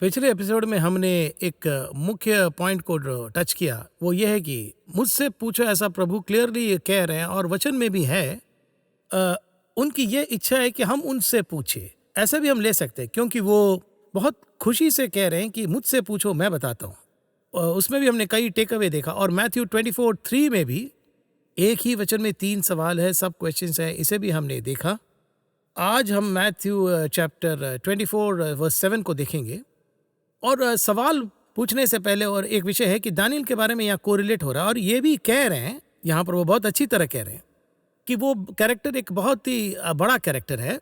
पिछले एपिसोड में हमने एक मुख्य पॉइंट को टच किया। वो ये है कि मुझसे पूछो, ऐसा प्रभु क्लियरली कह रहे हैं और वचन में भी है। उनकी ये इच्छा है कि हम उनसे पूछे। ऐसा भी हम ले सकते हैं क्योंकि वो बहुत खुशी से कह रहे हैं कि मुझसे पूछो, मैं बताता हूँ। उसमें भी हमने कई टेक अवे देखा। और मैथ्यू 24:3 में भी एक ही वचन में 3 सवाल है, सब क्वेश्चंस हैं, इसे भी हमने देखा। आज हम मैथ्यू चैप्टर 24:7 को देखेंगे। और सवाल पूछने से पहले और एक विषय है कि दानियल के बारे में यहाँ कोरिलेट हो रहा है। और ये भी कह रहे हैं यहाँ पर, वो बहुत अच्छी तरह कह रहे हैं कि वो कैरेक्टर एक बहुत ही बड़ा कैरेक्टर है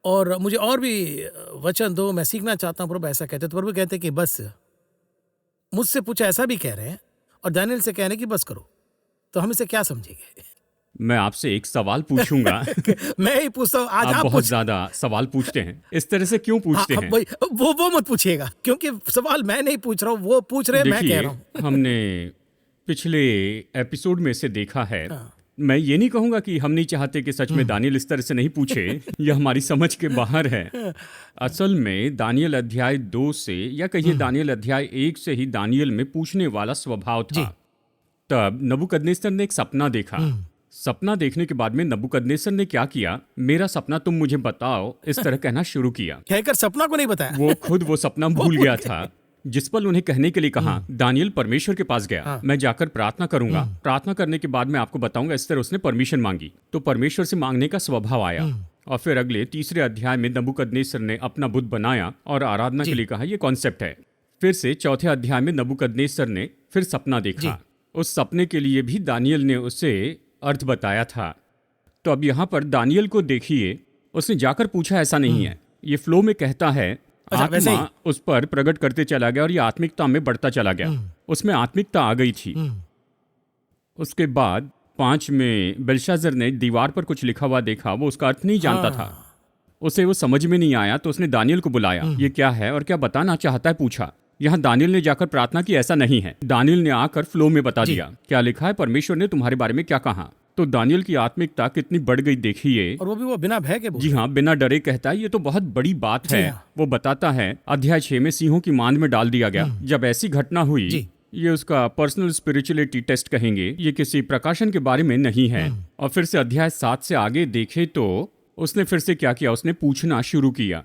और मुझे और भी वचन दो, मैं सीखना चाहता हूँ। प्रभु ऐसा कहते, तो प्रभु कहते कि बस मुझसे पूछा, ऐसा भी कह रहे हैं। और दानियल से कह रहे हैं कि बस करो। तो हम इसे क्या समझेंगे? मैं आपसे एक सवाल पूछूंगा। मैं ही पूछता हूँ, आज आप बहुत पूछ। ज्यादा सवाल पूछते हैं, इस तरह से क्यों पूछते हैं? वो मत पूछिएगा, क्योंकि सवाल मैं नहीं पूछ रहा हूँ, वो पूछ रहे हैं, मैं कह रहा हूँ। हमने पिछले एपिसोड में से देखा है। मैं ये नहीं कहूंगा कि हम नहीं चाहते कि सच में दानियल इस तरह से नहीं पूछे, यह हमारी समझ के बाहर है। असल में दानियल अध्याय 2 से, या कहिए दानियल अध्याय 1 से ही दानियल में पूछने वाला स्वभाव था। तब नबूकदनेस्सर ने एक सपना देखा। सपना देखने के बाद में नबूकदनेस्सर ने क्या किया? मेरा सपना तुम मुझे बताओ, इस तरह कहना शुरू किया। कहकर सपना को नहीं बताया, वो खुद वो सपना भूल गया था। जिस पल उन्हें कहने के लिए कहा, दानियल परमेश्वर के पास गया। मैं जाकर प्रार्थना करूंगा, प्रार्थना करने के बाद मैं आपको बताऊंगा। इस तरह उसने परमिशन मांगी, तो परमेश्वर से मांगने का स्वभाव आया। और फिर अगले 3 अध्याय में नबूकदनेस्सर ने अपना बुत बनाया और आराधना के लिए कहा। यह कॉन्सेप्ट है। फिर से 4 अध्याय में नबूकदनेस्सर ने फिर सपना देखा। उस सपने के लिए भी दानियल ने उसे अर्थ बताया था। तो अब यहाँ पर दानियल को देखिए, उसने जाकर पूछा, ऐसा नहीं है। ये फ्लो में कहता है, आत्मा उस पर प्रकट करते चला गया और ये आत्मिकता में बढ़ता चला गया। उसमें आत्मिकता आ गई थी। उसके बाद 5 में बेल्शाज़र ने दीवार पर कुछ लिखा हुआ देखा। वो उसका अर्थ नहीं जानता था, उसे वो समझ में नहीं आया। तो उसने दानियल को बुलाया, ये क्या है और क्या बताना चाहता है, पूछा। यहाँ दानियल ने जाकर प्रार्थना की, ऐसा नहीं है। दानियल ने आकर फ्लो में बता दिया क्या लिखा है, परमेश्वर ने तुम्हारे बारे में क्या कहा। तो दानियल की आत्मिकता कितनी बढ़ गई देखिए। और वो बिना भय के। जी हाँ, बिना डरे कहता है, ये तो बहुत बड़ी बात है। वो बताता है, अध्याय 6 में सिंहों की मांद में डाल दिया गया। जब ऐसी घटना हुई, ये उसका पर्सनल स्पिरिचुअलिटी टेस्ट कहेंगे, ये किसी प्रकाशन के बारे में नहीं है। और फिर से अध्याय 7 से आगे देखे तो उसने फिर से क्या किया, उसने पूछना शुरू किया।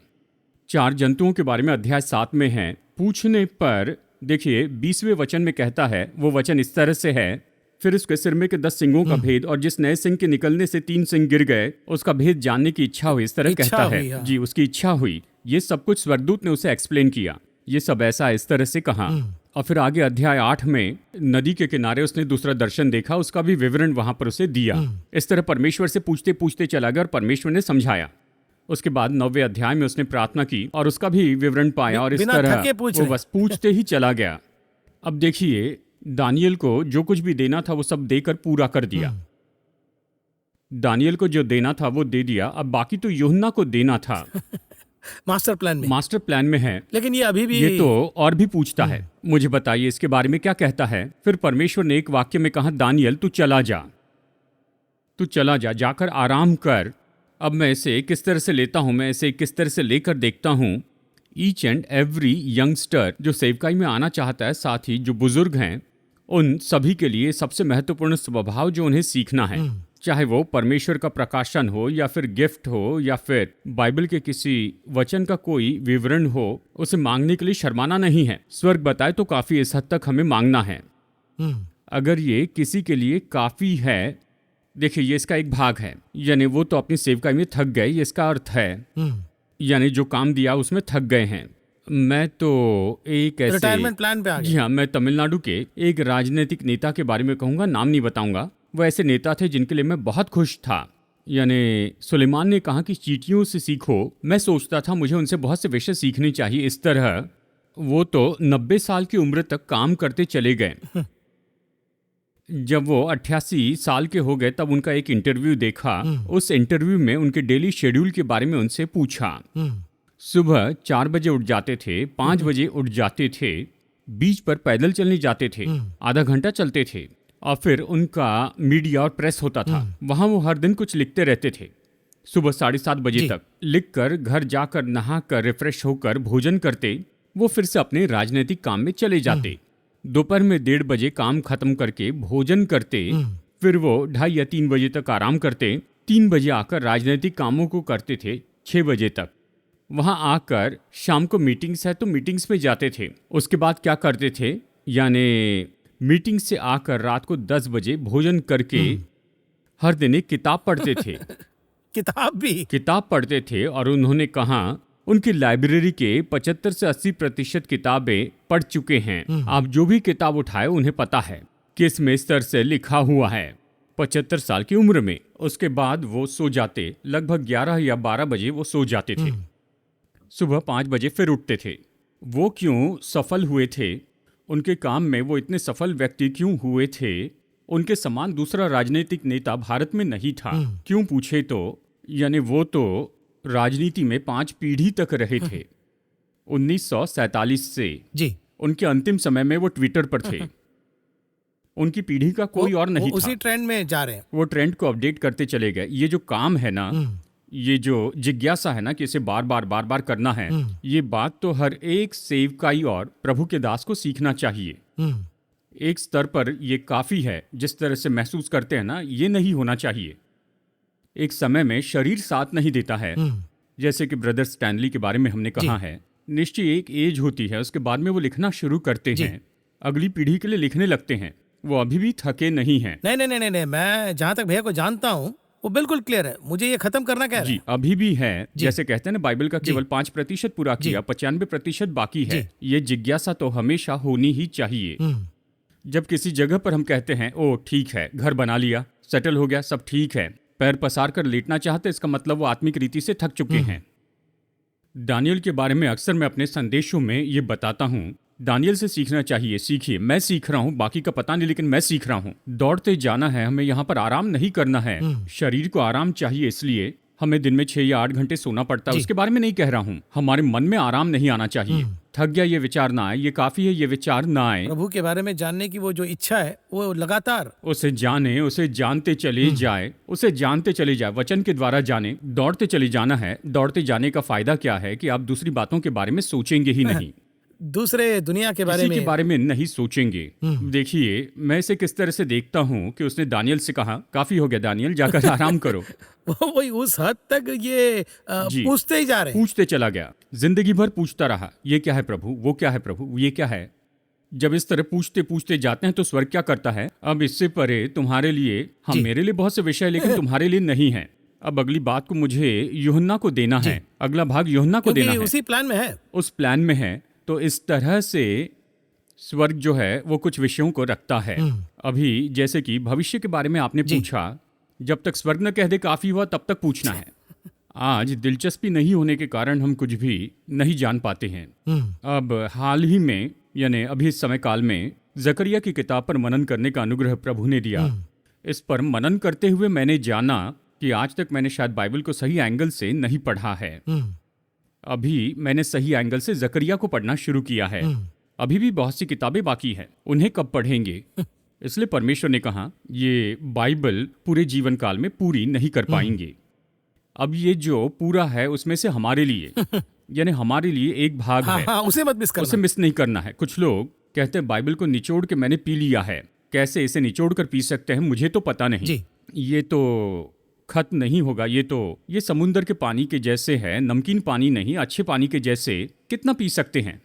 4 जंतुओं के बारे में अध्याय 7 में है। पूछने पर देखिए 20वें वचन में कहता है, वो वचन इस तरह से है, फिर उसके सिर में के 10 सिंगों का भेद और जिस नए सिंह के निकलने से 3 सिंह गिर गए, उसका भेद जानने की इच्छा हुई। इस तरह कहता है। जी, उसकी इच्छा हुई। ये सब कुछ स्वर्गदूत ने उसे एक्सप्लेन किया। ये सब ऐसा इस तरह से कहा। और फिर आगे अध्याय 8 में नदी के किनारे उसने दूसरा दर्शन देखा, उसका भी विवरण वहां पर उसे दिया। इस तरह परमेश्वर से पूछते पूछते चला गया और परमेश्वर ने समझाया। उसके बाद 9वें अध्याय में उसने प्रार्थना की और उसका भी विवरण पाया। और इस तरह वो बस पूछते ही चला गया। अब देखिए, दानियल को जो कुछ भी देना था वो सब देकर पूरा कर दिया। दानियल को जो देना था वो दे दिया। अब बाकी तो यूहन्ना को देना था। मास्टर प्लान में है। लेकिन ये अभी भी, ये तो और भी पूछता है, मुझे बताइए इसके बारे में क्या कहता है। फिर परमेश्वर ने एक वाक्य में कहा, दानियल तू चला जा, जाकर आराम कर। अब मैं इसे किस तरह से लेता हूं, मैं इसे किस तरह से लेकर देखता हूं। ईच एंड एवरी यंगस्टर जो सेवकाई में आना चाहता है, साथ ही जो बुजुर्ग हैं, उन सभी के लिए सबसे महत्वपूर्ण स्वभाव जो उन्हें सीखना है, चाहे वो परमेश्वर का प्रकाशन हो या फिर गिफ्ट हो या फिर बाइबल के किसी वचन का कोई विवरण हो, उसे मांगने के लिए शर्माना नहीं है। स्वर्ग बताए तो काफी इस हद तक हमें मांगना है। अगर ये किसी के लिए काफी है, देखिए ये इसका एक भाग है, यानी वो तो अपनी सेवकाई में थक गए, ये इसका अर्थ है। यानी जो काम दिया उसमें थक गए हैं। मैं तो एक ऐसे रिटायरमेंट प्लान पे आ गया। जी हाँ, मैं तमिलनाडु के एक राजनीतिक नेता के बारे में कहूँगा, नाम नहीं बताऊंगा। वो ऐसे नेता थे जिनके लिए मैं बहुत खुश था। यानी सुलेमान ने कहा कि चींटियों से सीखो। मैं सोचता था मुझे उनसे बहुत से विषय सीखने चाहिए। इस तरह वो तो 90 साल की उम्र तक काम करते चले गए। जब वो 88 साल के हो गए तब उनका एक इंटरव्यू देखा। उस इंटरव्यू में उनके डेली शेड्यूल के बारे में उनसे पूछा। सुबह 4 बजे उठ जाते थे, 5 बजे उठ जाते थे, बीच पर पैदल चलने जाते थे, आधा घंटा चलते थे, और फिर उनका मीडिया और प्रेस होता था। वहाँ वो हर दिन कुछ लिखते रहते थे, सुबह 7:30 बजे तक। लिखकर घर जाकर नहाकर रिफ्रेश होकर भोजन करते, वो फिर से अपने राजनीतिक काम में चले जाते। दोपहर में 1:30 बजे काम खत्म करके भोजन करते, फिर वो 2:30 या 3 बजे तक आराम करते। 3 बजे आकर राजनीतिक कामों को करते थे 6 बजे तक। वहां आकर शाम को मीटिंग्स है तो मीटिंग्स में जाते थे। उसके बाद क्या करते थे, यानी मीटिंग से आकर रात को 10 बजे भोजन करके हर दिन एक किताब पढ़ते थे। किताब पढ़ते थे और उन्होंने कहा उनकी लाइब्रेरी के 75 से 80% किताबें पढ़ चुके हैं। आप जो भी किताब उठाए उन्हें पता है किस में स्तर से लिखा हुआ है। 75 साल की उम्र में। उसके बाद वो सो जाते। लगभग 11 या 12 बजे वो सो जाते थे। सुबह 5 बजे फिर उठते थे। वो क्यों सफल हुए थे, उनके काम में वो इतने सफल व्यक्ति क्यों हुए थे? उनके समान दूसरा राजनीतिक नेता भारत में नहीं था। क्यों पूछे तो, यानी वो तो राजनीति में 5 पीढ़ी तक रहे थे। 1947 से जी उनके अंतिम समय में वो ट्विटर पर थे। उनकी पीढ़ी का कोई और नहीं था। उसी ट्रेंड में जा रहे हैं। वो ट्रेंड को अपडेट करते चले गए। ये जो काम है ना, ये जो जिज्ञासा है ना कि इसे बार बार करना है, ये बात तो हर एक सेवकाई और प्रभु के दास को सीखना चाहिए। एक स्तर पर ये काफी है। जिस तरह से महसूस करते हैं ना, ये नहीं होना चाहिए। एक समय में शरीर साथ नहीं देता है, जैसे कि ब्रदर स्टैनली के बारे में हमने कहा है। निश्चय एक एज होती है, उसके बाद में वो लिखना शुरू करते हैं, अगली पीढ़ी के लिए लिखने लगते हैं। वो अभी भी थके नहीं हैं। नहीं, मैं जहाँ तक भैया को जानता हूँ वो बिल्कुल क्लियर है। मुझे ये खत्म करना क्या है? जी, अभी भी है। जैसे कहते हैं ना, बाइबल का केवल 5% पूरा किया, 95% बाकी है। ये जिज्ञासा तो हमेशा होनी ही चाहिए। जब किसी जगह पर हम कहते हैं ओ ठीक है, घर बना लिया, सेटल हो गया, सब ठीक है, पैर पसार कर लेटना चाहते, इसका मतलब वो आत्मिक रीति से थक चुके हैं। दानियल के बारे में अक्सर मैं अपने संदेशों में ये बताता हूँ, दानियल से सीखना चाहिए। सीखिए, मैं सीख रहा हूँ, बाकी का पता नहीं, लेकिन मैं सीख रहा हूँ। दौड़ते जाना है, हमें यहाँ पर आराम नहीं करना है। शरीर को आराम चाहिए, इसलिए हमें दिन में 6 या 8 घंटे सोना पड़ता है। उसके बारे में नहीं कह रहा हूँ। हमारे मन में आराम नहीं आना चाहिए। थक गया ये विचार ना आए, ये काफी है ये विचार ना आए। प्रभु के बारे में जानने की वो जो इच्छा है, वो लगातार उसे जाने, उसे जानते चले जाए, उसे जानते चले जाए, वचन के द्वारा जाने। दौड़ते चले जाना है। दौड़ते जाने का फायदा क्या है कि आप दूसरी बातों के बारे में सोचेंगे ही नहीं, दूसरे दुनिया के बारे में नहीं सोचेंगे। देखिए, मैं इसे किस तरह से देखता हूँ कि उसने दानियल से कहा, काफी हो गया दानियल, जाकर आराम करो। वही उस हद तक ये पूछते ही जा रहे हैं। पूछते चला गया, जिंदगी भर पूछता रहा, ये क्या है प्रभु, वो क्या है प्रभु, ये क्या है। जब इस तरह पूछते पूछते जाते हैं तो स्वर्ग क्या करता है, अब इससे परे तुम्हारे लिए, हाँ मेरे लिए बहुत से विषय, लेकिन तुम्हारे लिए नहीं है। अब अगली बात को मुझे यूहन्ना को देना है, अगला भाग यूहन्ना को देना है, उसी प्लान में है, उस प्लान में है। तो इस तरह से स्वर्ग जो है वो कुछ विषयों को रखता है। अभी जैसे कि भविष्य के बारे में आपने पूछा, जब तक स्वर्ग न कह दे काफी हुआ तब तक पूछना है। आज दिलचस्पी नहीं होने के कारण हम कुछ भी नहीं जान पाते हैं। अब हाल ही में, यानी अभी इस समय काल में, जकरिया की किताब पर मनन करने का अनुग्रह प्रभु ने दिया। इस पर मनन करते हुए मैंने जाना कि आज तक मैंने शायद बाइबल को सही एंगल से नहीं पढ़ा है। अभी मैंने सही एंगल से जकरिया को पढ़ना शुरू किया है। अभी भी बहुत सी किताबें बाकी है, उन्हें कब पढ़ेंगे? इसलिए परमेश्वर ने कहा ये बाइबल पूरे जीवन काल में पूरी नहीं कर पाएंगे। अब ये जो पूरा है उसमें से हमारे लिए, यानी हमारे लिए एक भाग है, उसे मत मिस करना, उसे मिस नहीं करना है। कुछ लोग कहते हैं बाइबल को निचोड़ के मैंने पी लिया है। कैसे इसे निचोड़ कर पी सकते हैं मुझे तो पता नहीं। ये तो खत्म नहीं होगा। ये समुद्र के पानी के जैसे है, नमकीन पानी नहीं, अच्छे पानी के जैसे। कितना पी सकते हैं?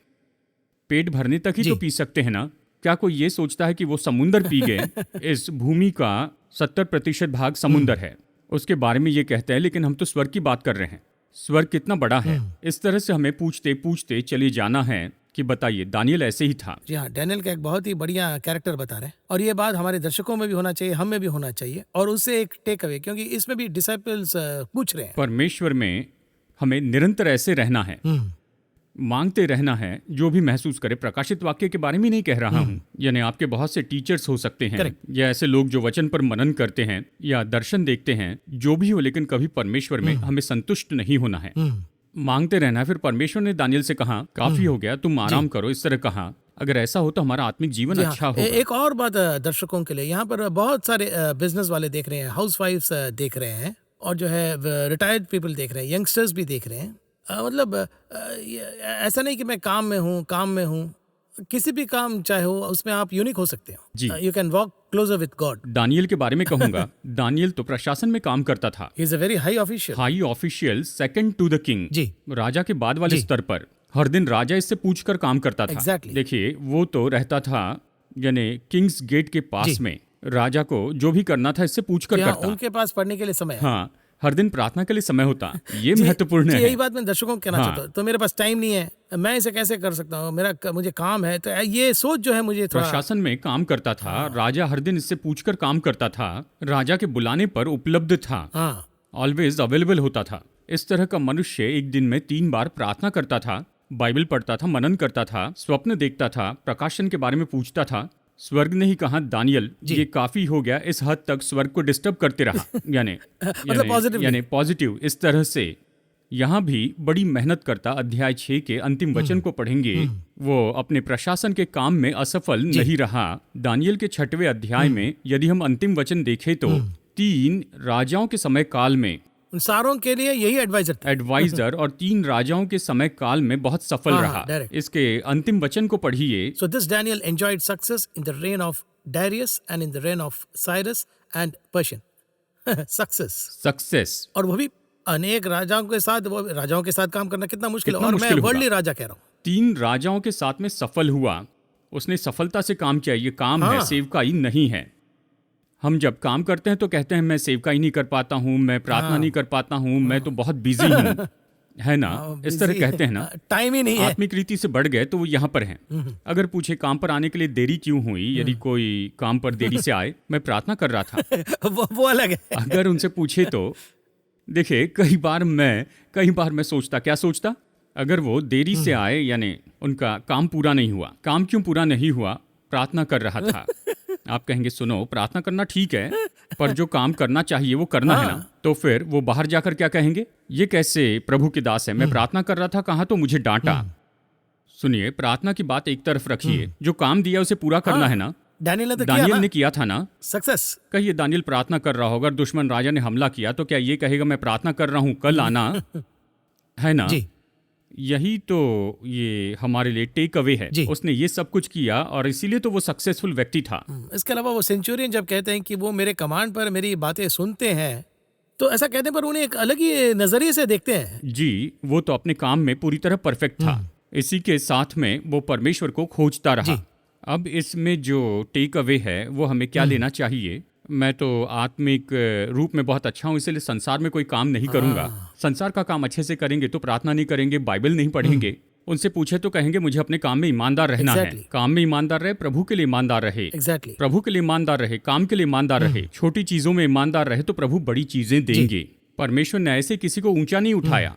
पेट भरने तक ही तो पी सकते हैं ना। क्या कोई ये सोचता है कि वो समुद्र पी गए? इस भूमि का 70% भाग समुद्र है, उसके बारे में ये कहते हैं, लेकिन हम तो स्वर्ग की बात कर रहे हैं। स्वर्ग कितना बड़ा है। इस तरह से हमें पूछते पूछते चले जाना है कि बताइए दानियल ऐसे ही था। जी हाँ, डैनियल का एक बहुत ही बढ़िया कैरेक्टर बता रहे हैं, और ये बात हमारे दर्शकों में भी होना चाहिए, हम में भी होना चाहिए, और उससे एक टेक अवे, क्योंकि इसमें भी डिसाइपल्स पूछ रहे हैं। परमेश्वर में हमें निरंतर ऐसे रहना है, मांगते रहना है, जो भी महसूस करे। प्रकाशित वाक्य के बारे में नहीं कह रहा हूँ, यानी आपके बहुत से टीचर्स हो सकते हैं, या ऐसे लोग जो वचन पर मनन करते हैं या दर्शन देखते हैं, जो भी हो, लेकिन कभी परमेश्वर में हमें संतुष्ट नहीं होना है, मांगते रहना है। फिर परमेश्वर ने दानियल से कहा काफी हो गया, तुम आराम करो, इस तरह कहा। अगर ऐसा हो तो हमारा आत्मिक जीवन अच्छा होगा। एक और बात दर्शकों के लिए, यहाँ पर बहुत सारे बिजनेस वाले देख रहे हैं, हाउस वाइफ्स देख रहे हैं, और जो है रिटायर्ड पीपल देख रहे हैं, यंगस्टर्स भी देख रहे हैं। मतलब ऐसा नहीं कि मैं काम में हूँ, किसी भी काम चाहे हो उसमें आप यूनिक हो सकते जी। हो। You can walk closer with God. Daniel के बारे में कहूंगा, दानियल तो प्रशासन में काम करता था, ही is a very high official, second to the king, जी, राजा के बाद वाले जी। स्तर पर। हर दिन राजा इससे पूछकर काम करता था। Exactly. देखिए, वो तो रहता था यानी किंग्स गेट के पास जी। में। राजा को जो भी करना था इससे पूछकर कि हाँ, करता। उनके पास पढ़ने के लिए समय है। हाँ, हर दिन प्रार्थना के लिए समय होता। ये जी, महत्वपूर्ण जी, है। यही बात मैं दर्शकों को कहना हाँ। चाहता हूँ। तो मेरे पास टाइम नहीं है, मैं इसे कैसे कर सकता हूँ, मुझे काम है। तो ये सोच जो है मुझे थोड़ा, प्रशासन में काम करता था, राजा हर दिन इससे पूछकर काम करता था, राजा के बुलाने पर उपलब्ध था, हाँ, ऑलवेज अवेलेबल होता था। इस तरह का मनुष्य एक दिन में 3 बार प्रार्थना करता था, बाइबल पढ़ता था, मनन करता था, स्वप्न देखता था, प्रकाशन के बारे में पूछता था। स्वर्ग ने ही कहा, दानियल जी। ये काफी हो गया, इस हद तक स्वर्ग को डिस्टर्ब करते रहा। यानी positively। यानी पॉजिटिव इस तरह से। यहाँ भी बड़ी मेहनत करता। अध्याय 6 के अंतिम वचन को पढ़ेंगे, वो अपने प्रशासन के काम में असफल नहीं रहा। दानियल के 6वें अध्याय में यदि हम अंतिम वचन देखें तो 3 राजाओं के समय काल में उन सारों के लिए यही एडवाइजर और 3 राजाओं के समय काल में बहुत सफल हाँ, रहा। direct। इसके अंतिम वचन को पढ़िए। So this Daniel enjoyed success in the reign of Darius and in the reign of Cyrus and Persian। Success. और वो भी अनेक राजाओं के साथ, वो राजाओं के साथ काम करना कितना मुश्किल है। और मैं वर्ल्डली राजा कह रहा हूँ। 3 राजाओं के साथ में सफल हुआ, उसने सफलता से काम किया। ये काम है, सेवकाई नहीं है। हम जब काम करते हैं तो कहते हैं मैं सेवकाई नहीं कर पाता हूँ, मैं प्रार्थना नहीं कर पाता हूँ, मैं तो बहुत बिजी हूँ, है ना? इस तरह कहते हैं ना, टाइम ही नहीं है। आत्मिक रीति से बढ़ गए तो वो यहाँ पर हैं। अगर पूछे काम पर आने के लिए देरी क्यों हुई, यदि कोई काम पर देरी से आए, मैं प्रार्थना कर रहा था, वो अलग है। अगर उनसे पूछे तो देखिए, कई बार मैं सोचता, अगर वो देरी से आए यानी उनका काम पूरा नहीं हुआ। काम क्यों पूरा नहीं हुआ? प्रार्थना कर रहा था। आप कहेंगे सुनो, प्रार्थना करना ठीक है, पर जो काम करना चाहिए वो करना है ना। तो फिर वो बाहर जाकर क्या कहेंगे, ये कैसे प्रभु के दास है, मैं प्रार्थना कर रहा था, कहा तो मुझे डांटा। सुनिए, प्रार्थना की बात एक तरफ रखिए, जो काम दिया उसे पूरा करना है ना। दानियल ने किया था ना सक्सेस। कहिए दानियल प्रार्थना कर रहा होगा, दुश्मन राजा ने हमला किया तो क्या ये कहेगा मैं प्रार्थना कर रहा हूँ, कल आना, है ना? यही तो ये हमारे लिए टेक अवे है। उसने ये सब कुछ किया और इसीलिए तो वो सक्सेसफुल व्यक्ति था। इसके अलावा वो सेंचुरियन जब कहते हैं कि वो मेरे कमांड पर मेरी बातें सुनते हैं, तो ऐसा कहने पर उन्हें एक अलग ही नजरिए से देखते हैं। जी, वो तो अपने काम में पूरी तरह परफेक्ट था। इसी के साथ में वो परमेश्वर को खोजता रहा। अब इसमें जो टेक अवे है वो हमें क्या लेना चाहिए? मैं तो आत्मिक रूप में बहुत अच्छा हूँ, इसलिए संसार में कोई काम नहीं करूंगा। संसार का काम अच्छे से करेंगे तो प्रार्थना नहीं करेंगे, बाइबल नहीं पढ़ेंगे। उनसे पूछे तो कहेंगे मुझे अपने काम में ईमानदार रहना है। काम में ईमानदार रहे, प्रभु के लिए ईमानदार रहे। प्रभु के लिए ईमानदार रहे, काम के लिए ईमानदार रहे, छोटी चीजों में ईमानदार रहे तो प्रभु बड़ी चीजें देंगे। परमेश्वर ने ऐसे किसी को ऊंचा नहीं उठाया।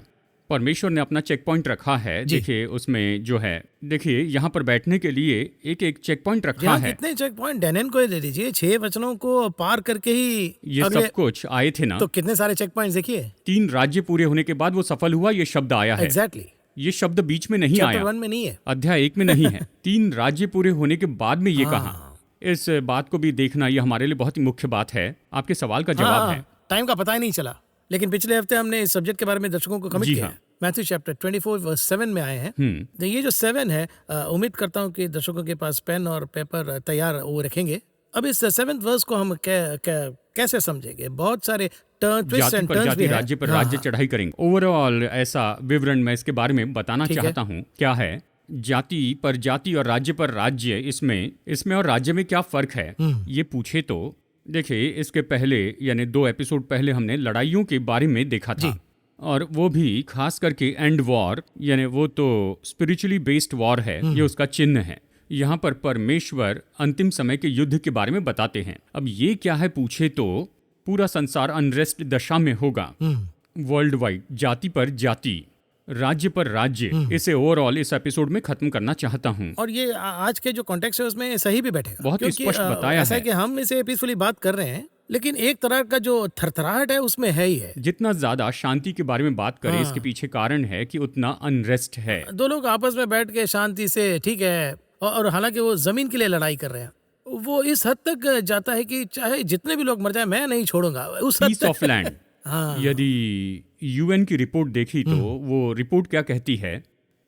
परमेश्वर ने अपना चेक पॉइंट रखा है। देखिए उसमें जो है, देखिए यहाँ पर बैठने के लिए एक एक चेक पॉइंट रखा है। कितने चेक पॉइंट डैनियल को ले लीजिए, 6 वचनों को पार करके ही ये सब कुछ आए थे ना। तो कितने सारे चेक पॉइंट देखिए। 3 राज्य पूरे होने के बाद वो सफल हुआ, ये शब्द आया है। एग्जैक्टली। ये शब्द बीच में नहीं आया, 1 में नहीं है, अध्याय 1 में नहीं है। 3 राज्य पूरे होने के बाद में ये कहा। इस बात को भी देखना, ये हमारे लिए बहुत ही मुख्य बात है। आपके सवाल का जवाब है। टाइम का पता ही नहीं चला, लेकिन पिछले हफ्ते हमने इस सब्जेक्ट के बारे में दर्शकों को कमिट किया। मैथ्यू चैप्टर 24 वर्स 7 में आए हैं। तो ये जो 7 है, उम्मीद करता हूँ कि दर्शकों के पास पेन और पेपर तैयार वो रखेंगे। अब इस 7th वर्स को हम कैसे समझेंगे? बहुत सारे ट्विस्ट एंड टर्न्स भी हैं। राज्य पर राज्य चढ़ाई करेंगे। ओवरऑल ऐसा विवरण मैं इसके बारे में बताना चाहता हूँ। क्या है? जाति पर जाति और राज्य पर राज्य, इसमें और राज्य में क्या फर्क है ये पूछे तो देखिए, इसके पहले यानी 2 एपिसोड पहले हमने लड़ाइयों के बारे में देखा था, और वो भी खास करके एंड वॉर, यानी वो तो स्पिरिचुअली बेस्ड वॉर है, ये उसका चिन्ह है। यहाँ पर परमेश्वर अंतिम समय के युद्ध के बारे में बताते हैं। अब ये क्या है पूछे तो पूरा संसार अनरेस्ट दशा में होगा, वर्ल्ड वाइड, जाति पर जाति, राज्य पर राज्य। इसे ओवरऑल इस एपिसोड में खत्म करना चाहता हूँ। और ये आज के जो कॉन्टेक्स्ट है उसमें सही भी बैठेगा, बहुत स्पष्ट बताया ऐसा है कि हम इसे पीसफुली बात कर रहे हैं, लेकिन एक तरह का जो थरथराहट है उसमें है ही है। जितना ज्यादा शांति के बारे में बात करें, इसके पीछे कारण है कि उतना अनरेस्ट है। 2 लोग आपस में बैठ के शांति से, ठीक है, और हालांकि वो जमीन के लिए लड़ाई कर रहे हैं, वो इस हद तक जाता है कि चाहे जितने भी लोग मर जाए मैं नहीं छोड़ूंगा, उस हद पीस ऑफ लैंड। हाँ। यदि यूएन की रिपोर्ट देखी तो वो रिपोर्ट क्या कहती है,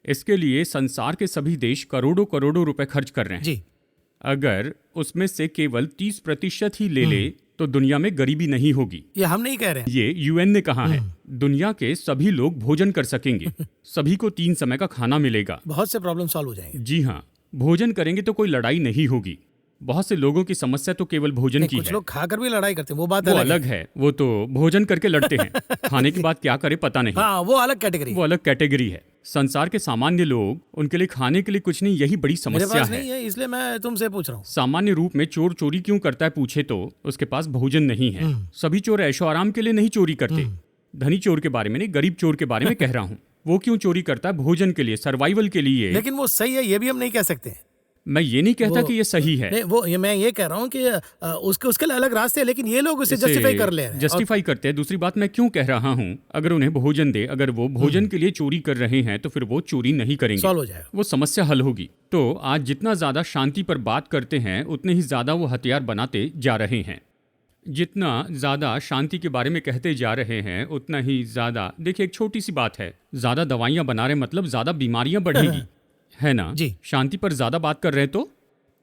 इसके लिए संसार के सभी देश करोड़ों करोड़ों रुपए खर्च कर रहे हैं। जी। अगर उसमें से केवल 30% ही ले ले तो दुनिया में गरीबी नहीं होगी। ये हम नहीं कह रहे हैं, ये यूएन ने कहा है। दुनिया के सभी लोग भोजन कर सकेंगे, सभी को 3 समय का खाना मिलेगा। बहुत से प्रॉब्लम सॉल्व हो जाएंगे। जी हाँ, भोजन करेंगे तो कोई लड़ाई नहीं होगी। बहुत से लोगों की समस्या तो केवल भोजन की कुछ है। लोग खाकर भी लड़ाई करते हैं, वो बात वो अलग है, वो तो भोजन करके लड़ते हैं। खाने के बाद क्या करे पता नहीं। हाँ, वो अलग कैटेगरी। वो अलग कैटेगरी है। संसार के सामान्य लोग, उनके लिए खाने के लिए कुछ नहीं, यही बड़ी मेरे समस्या पास है। नहीं है, इसलिए मैं तुमसे पूछ रहा हूँ। सामान्य रूप में चोर चोरी क्यों करता है पूछे तो उसके पास भोजन नहीं है। सभी चोर ऐशो आराम के लिए नहीं चोरी करते। धनी चोर के बारे में नहीं, गरीब चोर के बारे में कह रहा हूँ। वो क्यों चोरी करता है? भोजन के लिए, सर्वाइवल के लिए। लेकिन वो सही है, ये भी हम नहीं कह सकते। मैं ये नहीं कहता कि ये सही है। नहीं, मैं ये कह रहा हूँ कि उसके लिए अलग रास्ते हैं, लेकिन ये लोग उसे जस्टिफाई कर ले रहे हैं। जस्टिफाई करते हैं। दूसरी बात मैं क्यों कह रहा हूँ, अगर उन्हें भोजन दे, अगर वो भोजन के लिए चोरी कर रहे हैं तो फिर वो चोरी नहीं करेंगे, सॉल्व हो जाएगा, वो समस्या हल होगी। तो आज जितना ज्यादा शांति पर बात करते हैं उतने ही ज्यादा वो हथियार बनाते जा रहे हैं। जितना ज्यादा शांति के बारे में कहते जा रहे हैं उतना ही ज्यादा, देखिए एक छोटी सी बात है, ज्यादा दवाइयां बना रहे मतलब ज्यादा बीमारियां बढ़ेगी, है ना जी। शांति पर ज्यादा बात कर रहे हैं तो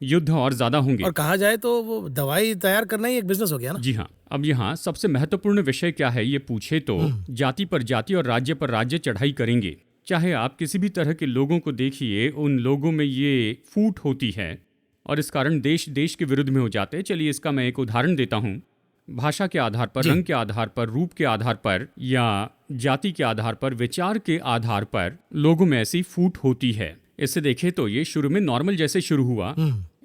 युद्ध और ज्यादा होंगे। और कहा जाए तो वो दवाई तैयार करना ही एक बिजनेस हो गया ना। जी हाँ। अब यहाँ सबसे महत्वपूर्ण विषय क्या है ये पूछे तो जाति पर जाति और राज्य पर राज्य चढ़ाई करेंगे। चाहे आप किसी भी तरह के लोगों को देखिए, उन लोगों में ये फूट होती है और इस कारण देश देश के विरुद्ध में हो जाते हैं। चलिए इसका मैं एक उदाहरण देता हूँ। भाषा के आधार पर, रंग के आधार पर, रूप के आधार पर या जाति के आधार पर, विचार के आधार पर लोगों में ऐसी फूट होती है। इससे देखें तो ये शुरू में नॉर्मल जैसे शुरू हुआ,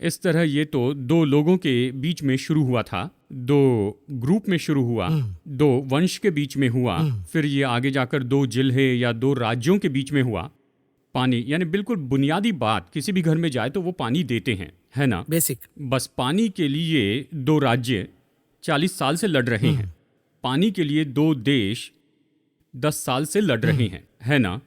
इस तरह ये तो दो लोगों के बीच में शुरू हुआ था, दो ग्रुप में शुरू हुआ, दो वंश के बीच में हुआ, फिर ये आगे जाकर दो जिले या दो राज्यों के बीच में हुआ। पानी यानी बिल्कुल बुनियादी बात, किसी भी घर में जाए तो वो पानी देते हैं, है ना, बेसिक। बस पानी के लिए दो राज्य 40 साल से लड़ रहे हैं, पानी के लिए दो देश 10 साल से लड़ रहे हैं, है ना।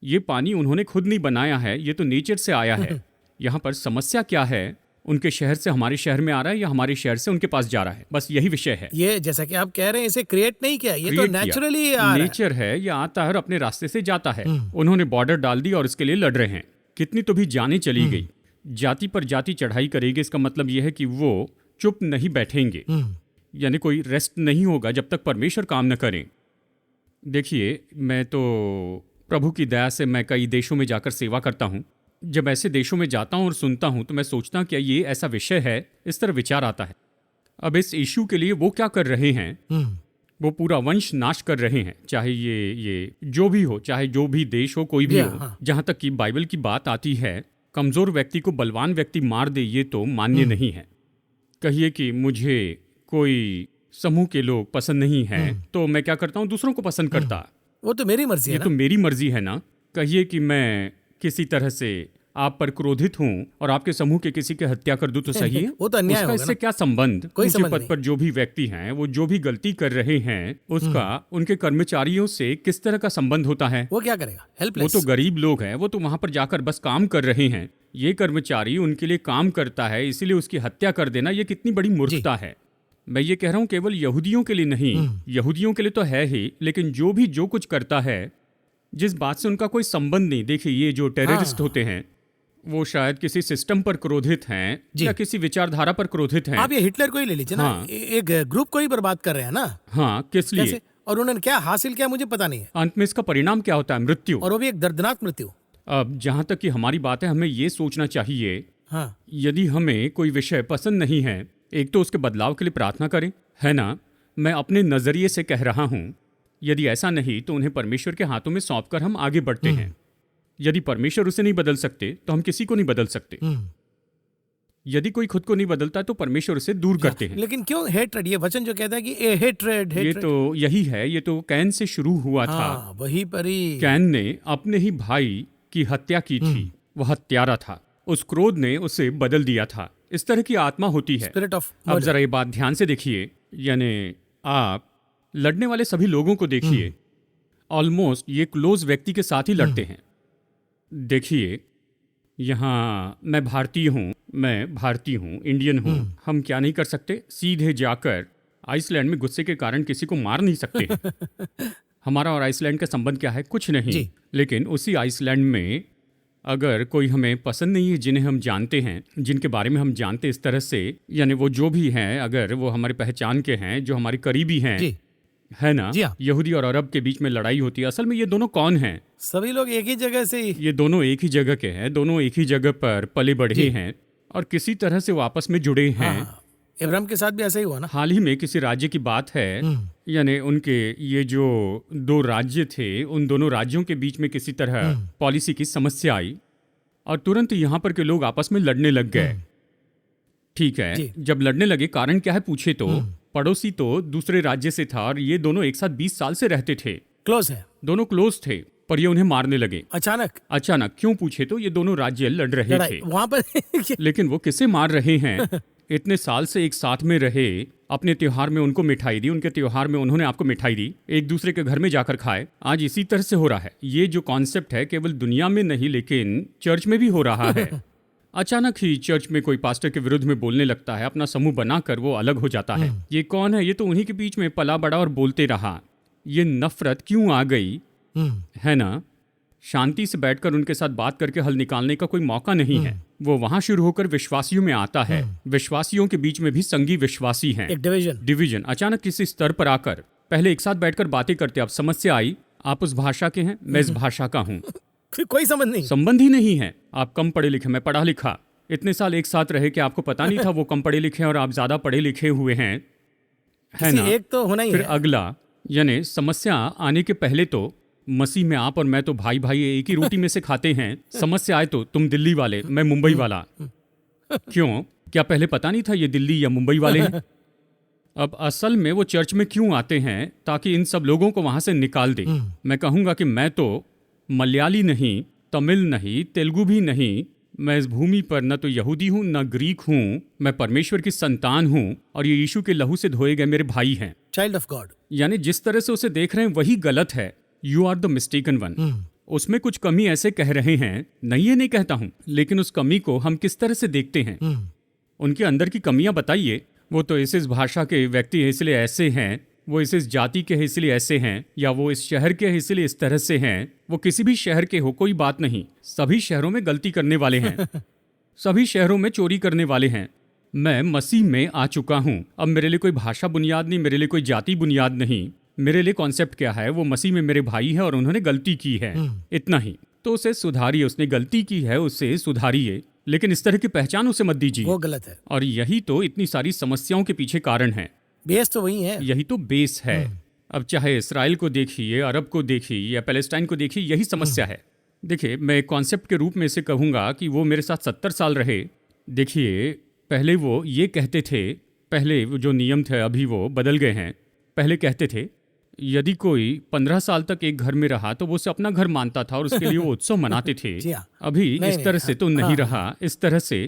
ये पानी उन्होंने खुद नहीं बनाया है, ये तो नेचर से आया है। यहाँ पर समस्या क्या है, उनके शहर से हमारे शहर में आ रहा है या हमारे शहर से उनके पास जा रहा है, बस यही विषय है। ये जैसा कि आप कह रहे हैं, इसे क्रिएट नहीं किया, ये तो नेचुरली नेचर है, ये आता है और अपने रास्ते से जाता है। उन्होंने बॉर्डर डाल दी और इसके लिए लड़ रहे हैं। कितनी तो भी जाने चली गई। जाति पर जाति चढ़ाई करेगी, इसका मतलब यह है कि वो चुप नहीं बैठेंगे, यानी कोई रेस्ट नहीं होगा जब तक परमेश्वर काम न करें। देखिए, मैं तो प्रभु की दया से मैं कई देशों में जाकर सेवा करता हूँ। जब ऐसे देशों में जाता हूँ और सुनता हूँ तो मैं सोचता हूँ क्या ये ऐसा विषय है, इस तरह विचार आता है। अब इस इश्यू के लिए वो क्या कर रहे हैं, वो पूरा वंश नाश कर रहे हैं, चाहे ये जो भी हो, चाहे जो भी देश हो, कोई भी हो। जहाँ तक कि बाइबल की बात आती है, कमजोर व्यक्ति को बलवान व्यक्ति मार दे, ये तो मान्य नहीं है। कहिए कि मुझे कोई समूह के लोग पसंद नहीं है तो मैं क्या करता हूँ, दूसरों को पसंद करता। वो तो मेरी मर्जी है ना। ये तो मेरी मर्जी है ना। कहिए कि मैं किसी तरह से आप पर क्रोधित हूँ और आपके समूह के किसी की हत्या कर दूं तो सही है? वो तो अन्याय होगा ना। इससे क्या संबंध? कोई ऊंचे संबंध पद नहीं। पर जो भी व्यक्ति हैं, वो जो भी गलती कर रहे हैं, उसका उनके कर्मचारियों से किस तरह का संबंध होता है? वो क्या करेगा? वो हेल्पलेस। तो गरीब लोग हैं, वो तो वहां पर जाकर बस काम कर रहे हैं। ये कर्मचारी उनके लिए काम करता है, इसीलिए उसकी हत्या कर देना ये कितनी बड़ी मूर्खता है। मैं ये कह रहा हूँ केवल यहूदियों के लिए नहीं, यहूदियों के लिए तो है ही, लेकिन जो भी जो कुछ करता है, जिस बात से उनका कोई संबंध नहीं। देखिए, ये जो टेररिस्ट होते हैं, वो शायद किसी सिस्टम पर क्रोधित हैं या किसी विचारधारा पर क्रोधित हैं। आप ये हिटलर को ही ले लीजिए ना। एक ग्रुप को ही बर्बाद कर रहे हैं ना। हाँ, किस लिए? और उन्होंने क्या हासिल किया मुझे पता नहीं है। अंत में इसका परिणाम क्या होता है? मृत्यु, और वो भी एक दर्दनाक मृत्यु। अब जहां तक कि हमारी बात है, हमें ये सोचना चाहिए, हाँ, यदि हमें कोई विषय पसंद नहीं है, एक तो उसके बदलाव के लिए प्रार्थना करें, है ना। मैं अपने नजरिए से कह रहा हूं, यदि ऐसा नहीं तो उन्हें परमेश्वर के हाथों में सौंपकर हम आगे बढ़ते हैं। यदि परमेश्वर उसे नहीं बदल सकते तो हम किसी को नहीं बदल सकते। यदि कोई खुद को नहीं बदलता तो परमेश्वर उसे दूर करते हैं। लेकिन क्यों हेट्रेड? ये वचन जो कहता है कि ए हेट्रेड, ये तो यही है, ये तो कैन से शुरू हुआ था। वही पर ही कैन ने अपने ही भाई की हत्या की थी, वो हत्यारा था। उस क्रोध ने उसे बदल दिया था। इस तरह की आत्मा होती है, स्पिरिट ऑफ। अब जरा ये बात ध्यान से देखिए, यानी आप लड़ने वाले सभी लोगों को देखिए, ऑलमोस्ट ये क्लोज व्यक्ति के साथ ही लड़ते हैं। देखिए, यहाँ मैं भारतीय हूँ, इंडियन हूँ, हम क्या नहीं कर सकते? सीधे जाकर आइसलैंड में गुस्से के कारण किसी को मार नहीं सकते हैं। हमारा और आइसलैंड का संबंध क्या है? कुछ नहीं। जी। लेकिन उसी आइसलैंड में अगर कोई हमें पसंद नहीं है, जिन्हें हम जानते हैं, जिनके बारे में हम जानते इस तरह से, यानी वो जो भी हैं, अगर वो हमारी पहचान के हैं, जो हमारे करीबी हैं, जी। है ना? जी हाँ। यहूदी और अरब के बीच में लड़ाई होती है। असल में ये दोनों कौन हैं? सभी लोग एक ही जगह से ही। ये दोनों एक ही जगह के हैं, दोनों एक ही जगह पर पले बढ़े हैं और किसी तरह से वो आपस में जुड़े हैं। हाँ, इब्राहिम के साथ भी ऐसा ही हुआ ना। हाल ही में किसी राज्य की बात है, यानी उनके ये जो दो राज्य थे, उन दोनों राज्यों के बीच में किसी तरह पॉलिसी की समस्या आई और तुरंत यहाँ पर के लोग आपस में लड़ने लग गए। ठीक है, जब लड़ने लगे, कारण क्या है पूछे तो पड़ोसी तो दूसरे राज्य से था और ये दोनों एक साथ 20 साल से रहते थे, क्लोज है, दोनों क्लोज थे, पर ये उन्हें मारने लगे अचानक। क्यों पूछे तो ये दोनों राज्य लड़ रहे थे वहां पर। लेकिन वो किसे मार रहे हैं? इतने साल से एक साथ में रहे, अपने त्योहार में उनको मिठाई दी, उनके त्योहार में उन्होंने आपको मिठाई दी, एक दूसरे के घर में जाकर खाए। आज इसी तरह से हो रहा है। ये जो कॉन्सेप्ट है केवल दुनिया में नहीं लेकिन चर्च में भी हो रहा है। अचानक ही चर्च में कोई पास्टर के विरुद्ध में बोलने लगता है, अपना समूह बनाकर वो अलग हो जाता है। ये कौन है? ये तो उन्हीं के बीच में पला बड़ा और बोलते रहा। ये नफरत क्यों आ गई, है ना? शांति से बैठकर उनके साथ बात करके हल निकालने का कोई मौका नहीं है। वो वहां शुरू होकर विश्वासियों में आता है। विश्वासियों के बीच में भी संगी विश्वासी हैं। एक डिवीजन अचानक किसी स्तर पर आकर पहले एक साथ बैठकर बातें करते, अब समस्या आई, आप उस भाषा के हैं, मैं इस भाषा का हूँ, कोई संबंध ही नहीं है। आप कम पढ़े लिखे, मैं पढ़ा लिखा, इतने साल एक साथ रहे कि आपको पता नहीं था वो कम पढ़े लिखे और आप ज्यादा पढ़े लिखे हुए हैं, है ना? एक तो होना ही फिर है। अगला, यानी समस्या आने के पहले तो मसीह में आप और मैं तो भाई भाई एक ही रोटी में से खाते हैं। समस्या आए तो तुम दिल्ली वाले, मैं मुंबई वाला। क्यों? क्या पहले पता नहीं था ये दिल्ली या मुंबई वाले हैं? अब असल में वो चर्च में क्यों आते हैं? ताकि इन सब लोगों को वहां से निकाल दे। मैं कहूंगा कि मैं तो मलयाली नहीं, तमिल नहीं, तेलुगु भी नहीं, मैं इस भूमि पर न तो यहूदी हूँ न ग्रीक हूँ, मैं परमेश्वर की संतान हूँ और ये यीशु के लहू से धोए गए मेरे भाई हैं, चाइल्ड ऑफ गॉड। यानी जिस तरह से उसे देख रहे हैं वही गलत है। You are the mistaken one. उसमें कुछ कमी ऐसे कह रहे हैं, नहीं ये नहीं कहता हूं, लेकिन उस कमी को हम किस तरह से देखते हैं, उनके अंदर की कमियां बताइए। वो तो इस भाषा के व्यक्ति हैं इसलिए ऐसे हैं, वो इस जाति के हैं इसलिए ऐसे हैं, या वो इस शहर के हैं इसलिए इस तरह से हैं। वो किसी भी शहर के हो, कोई बात नहीं, सभी शहरों में गलती करने वाले हैं, सभी शहरों में चोरी करने वाले हैं। मैं मसीह में आ चुका हूं। अब मेरे लिए कोई भाषा बुनियाद नहीं, मेरे लिए कोई जाति बुनियाद नहीं। मेरे लिए कॉन्सेप्ट क्या है? वो मसीह में मेरे भाई है और उन्होंने गलती की है, इतना ही। तो उसे सुधारिए, उसने गलती की है, उसे सुधारिए, लेकिन इस तरह की पहचान उसे मत दीजिए, वो गलत है। और यही तो इतनी सारी समस्याओं के पीछे कारण है। बेस तो वही है, यही तो बेस है। अब चाहे इसराइल को देखिए, अरब को देखिए या पैलेस्टाइन को देखिए, यही समस्या है। देखिए, मैं एक कॉन्सेप्ट के रूप में इसे कहूंगा कि वो मेरे साथ 70 साल रहे। देखिए, पहले वो ये कहते थे, पहले जो नियम थे अभी वो बदल गए हैं। पहले कहते थे यदि कोई 15 साल तक एक घर में रहा तो वो उसे अपना घर मानता था और उसके लिए वो उत्सव मनाते थे। अभी इस तरह से तो नहीं रहा। इस तरह से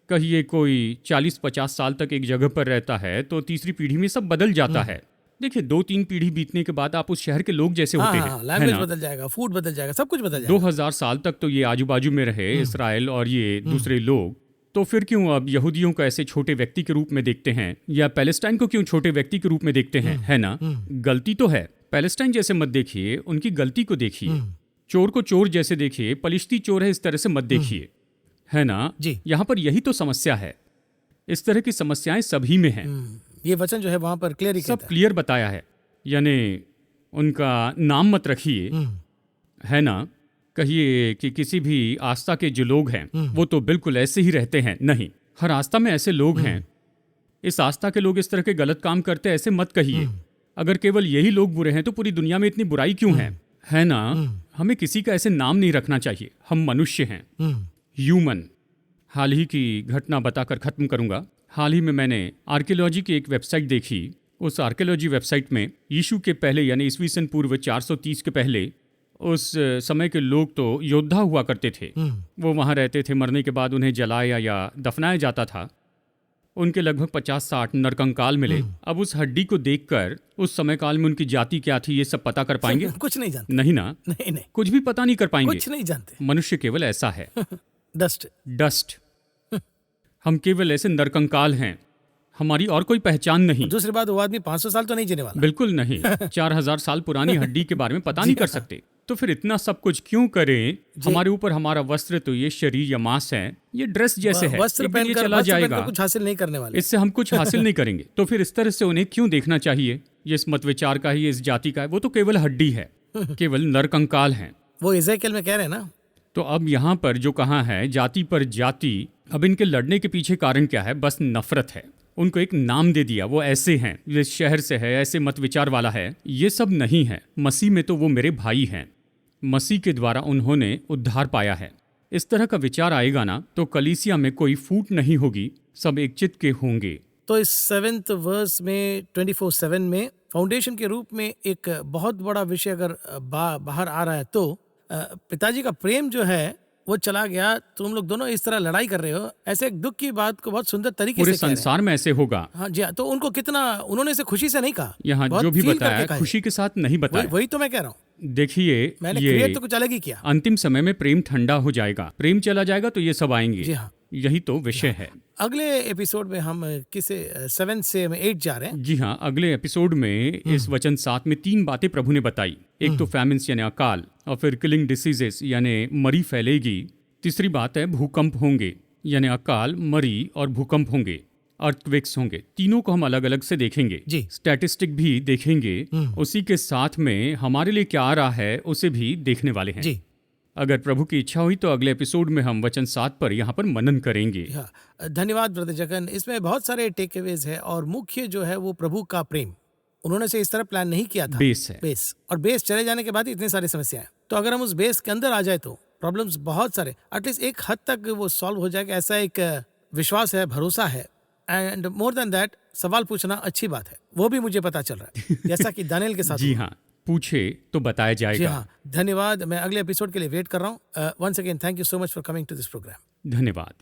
कहिए कोई 40-50 साल तक एक जगह पर रहता है तो तीसरी पीढ़ी में सब बदल जाता है। देखिए, 2-3 पीढ़ी बीतने के बाद आप उस शहर के लोग जैसे होते हैं, लैंग्वेज बदल जाएगा, फूड बदल जाएगा, सब कुछ बदल जाएगा। 2000 साल तक तो ये आजू बाजू में रहे इसराइल और ये दूसरे लोग, तो फिर क्यों अब यहूदियों को ऐसे छोटे व्यक्ति के रूप में देखते हैं, या पैलेस्टाइन को क्यों छोटे व्यक्ति के रूप में देखते हैं, है ना? गलती तो है। पैलेस्टाइन जैसे मत देखिए, उनकी गलती को देखिए। चोर को चोर जैसे देखिए, पलिश्ती चोर है इस तरह से मत देखिए, है ना? यहाँ पर यही तो समस्या है। इस तरह की समस्याएं सभी में हैं। ये वचन जो है वहां पर क्लियर ही सब क्लियर बताया है। यानी उनका नाम मत रखिए, है ना? कहिए कि किसी भी आस्था के जो लोग हैं वो तो बिल्कुल ऐसे ही रहते हैं। नहीं, हर आस्था में ऐसे लोग हैं। इस आस्था के लोग इस तरह के गलत काम करते हैं, ऐसे मत कहिए। अगर केवल यही लोग बुरे हैं तो पूरी दुनिया में इतनी बुराई क्यों है ना? हमें किसी का ऐसे नाम नहीं रखना चाहिए। हम मनुष्य हैं, ह्यूमन। हाल ही की घटना बताकर खत्म करूंगा। हाल ही में मैंने आर्कियोलॉजी की एक वेबसाइट देखी। उस आर्कियोलॉजी वेबसाइट में यीशु के पहले यानी ईस्वी सन पूर्व 430 के पहले उस समय के लोग तो योद्धा हुआ करते थे। वो वहाँ रहते थे, मरने के बाद उन्हें जलाया या दफनाया जाता था। उनके लगभग 50-60 नरकंकाल मिले। अब उस हड्डी को देखकर उस समय काल में उनकी जाति क्या थी ये सब पता कर पाएंगे? कुछ नहीं जानते। नहीं ना? नहीं, कुछ भी पता नहीं कर पाएंगे। कुछ नहीं जानते। मनुष्य केवल ऐसा है। डस्ट। हम केवल ऐसे नरकंकाल हैं। हमारी और कोई पहचान नहीं। दूसरी बात, वो आदमी 500 साल तो नहीं जीने वाला। बिल्कुल नहीं। 4000 साल पुरानी हड्डी के बारे में पता नहीं कर सकते। तो फिर इतना सब कुछ क्यों करें? हमारे ऊपर हमारा वस्त्र तो ये शरीर या मांस है, ये ड्रेस जैसे है, वस्त्र एक दिन ये पहनकर चला जाएगा, कुछ हासिल नहीं करने वाले, इससे हम कुछ हासिल नहीं करेंगे। तो फिर इस तरह से उन्हें क्यों देखना चाहिए? ये इस मत विचार का ही, इस जाति का है, वो तो केवल हड्डी है, केवल नरकंकाल है। वो इज़राइल में कह रहे हैं ना। तो अब यहाँ पर जो कहा है जाति पर जाति, अब इनके लड़ने के पीछे कारण क्या है? बस नफरत है। उनको एक नाम दे दिया, वो ऐसे हैं, ये शहर से है, ऐसे मत विचार वाला है। ये सब नहीं है। मसीह में तो वो मेरे भाई हैं। मसीह के द्वारा उन्होंने उद्धार पाया है। इस तरह का विचार आएगा ना तो कलीसिया में कोई फूट नहीं होगी, सब एक चित्त के होंगे। तो इस 7th वर्स में 24:7 में फाउंडेशन के रूप में एक बहुत बड़ा विषय अगर बाहर आ रहा है तो पिताजी का प्रेम जो है वो चला गया। तुम लोग दोनों इस तरह लड़ाई कर रहे हो, ऐसे एक दुख की बात को बहुत सुंदर तरीके पूरे से कह रहे हैं। संसार में ऐसे होगा। हाँ जी हाँ, तो उनको कितना, उन्होंने इसे खुशी से नहीं कहा, यहाँ बहुत जो भी feel बताया करके कहा है। खुशी के साथ नहीं बताया। वही तो मैं कह रहा हूँ, देखिए मैंने ये क्रिएट तो कुछ अलग ही किया। अंतिम समय में प्रेम ठंडा हो जाएगा, प्रेम चला जाएगा तो ये सब आएंगे। जी हाँ, यही तो विषय है। अगले एपिसोड में हम किसे 7 से 8 जा रहे हैं। जी हाँ, अगले एपिसोड में इस वचन 7 में 3 बातें प्रभु ने बताई। एक तो फैमिन्स यानी अकाल, और फिर किलिंग डिसीजेस यानी मरी फैलेगी। तीसरी बात है भूकंप होंगे, यानी अकाल, मरी और भूकंप होंगे, अर्थक्वेक्स होंगे। तीनों को हम अलग अलग से देखेंगे जी। स्टैटिस्टिक भी देखेंगे, उसी के साथ में हमारे लिए क्या आ रहा है उसे भी देखने वाले हैं। जी, अगर प्रभु की इच्छा हुई तो अगले एपिसोड में हम वचन 7 पर यहाँ पर मनन करेंगे। हाँ, धन्यवाद ब्रदर जगन। इसमें बहुत सारे टेक अवेज है और मुख्य जो है वो प्रभु का प्रेम। उन्होंने से इस तरह प्लान नहीं किया था। बेस है। बेस, और बेस चले जाने के बाद इतनी सारी समस्याएं। तो अगर हम उस बेस के अंदर आ जाए तो प्रॉब्लम्स बहुत सारे एटलीस्ट एक हद तक वो सॉल्व हो जाएगा, ऐसा एक विश्वास है, भरोसा है। एंड मोर देन दैट, सवाल पूछना अच्छी बात है, वो भी मुझे पता चल रहा है, जैसा कि दानियल के साथ। जी हाँ, पूछे तो बताया जी जाएगा। हाँ, धन्यवाद। मैं अगले एपिसोड के लिए वेट कर रहा हूँ। Once again thank you so much for coming to this program. धन्यवाद।